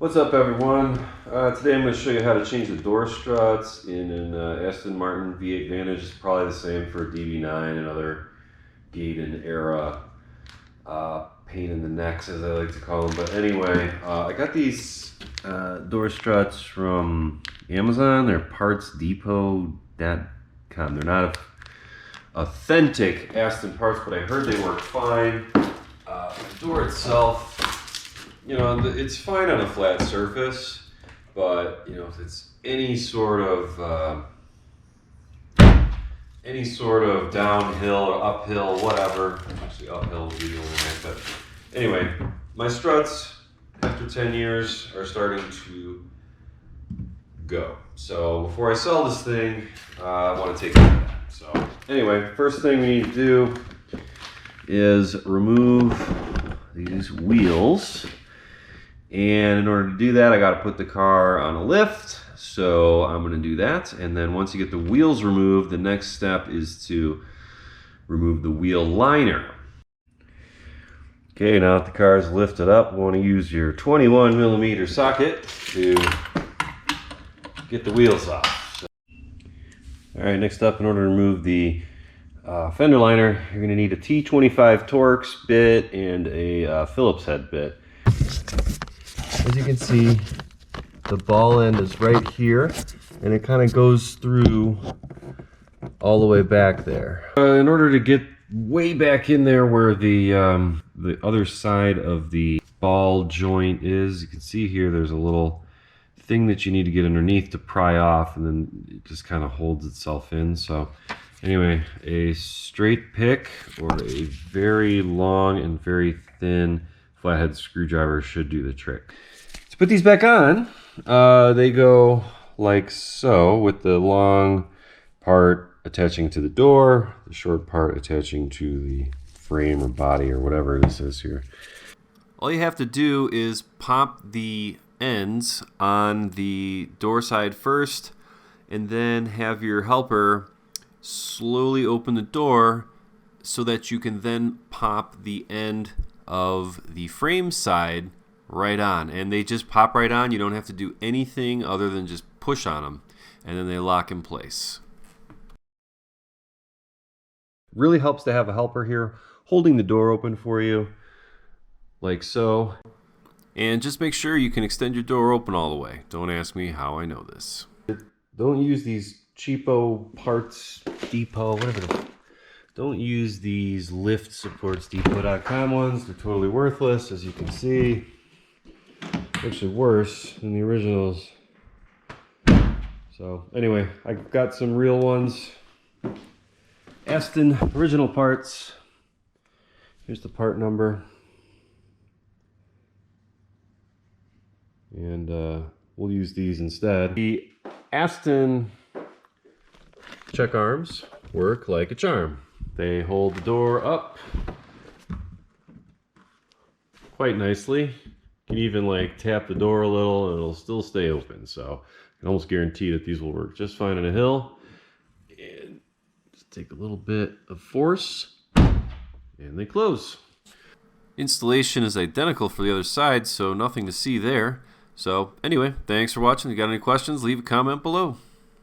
What's up, everyone? Today I'm going to show you how to change the door struts in an Aston Martin V8 Vantage. It's probably the same for DB9 and other Gaydon era pain in the necks, as I like to call them. But anyway, I got these door struts from Amazon. They're partsdepot.com. They're not authentic Aston parts, but I heard they work fine. The door itself, you know, it's fine on a flat surface, but you know, if it's any sort of downhill or uphill, whatever. Actually, uphill would be the only way. But anyway, my struts after 10 years are starting to go. So before I sell this thing, I want to take care of that. So anyway, first thing we need to do is remove these wheels. And in order to do that, I got to put the car on a lift. So I'm going to do that. And then once you get the wheels removed, the next step is to remove the wheel liner. Okay, now that the car is lifted up, you want to use your 21mm socket to get the wheels off. So, all right, next up, in order to remove the fender liner, you're going to need a T25 Torx bit and a Phillips head bit. As you can see, the ball end is right here, and it kind of goes through all the way back there. In order to get way back in there where the other side of the ball joint is, you can see here there's a little thing that you need to get underneath to pry off, and then it just kind of holds itself in. So anyway, a straight pick or a very long and very thin flathead screwdriver should do the trick. To put these back on, they go like so, with the long part attaching to the door, the short part attaching to the frame or body or whatever this is here. All you have to do is pop the ends on the door side first, and then have your helper slowly open the door so that you can then pop the end of the frame side right on, and they just pop right on. You don't have to do anything other than just push on them, and then they lock in place. Really helps to have a helper here holding the door open for you like so, and just make sure you can extend your door open all the way. Don't ask me how I know this. Don't use these cheapo parts depot, whatever. Don't use these lift supports depot.com ones. They're totally worthless, as you can see. Actually worse than the originals. So anyway, I got some real ones. Aston original parts. Here's the part number. And we'll use these instead. The Aston check arms work like a charm. They hold the door up quite nicely. You can even like tap the door a little and it'll still stay open. So I can almost guarantee that these will work just fine on a hill. And just take a little bit of force and they close. Installation is identical for the other side, so nothing to see there. So anyway, thanks for watching. If you got any questions, leave a comment below.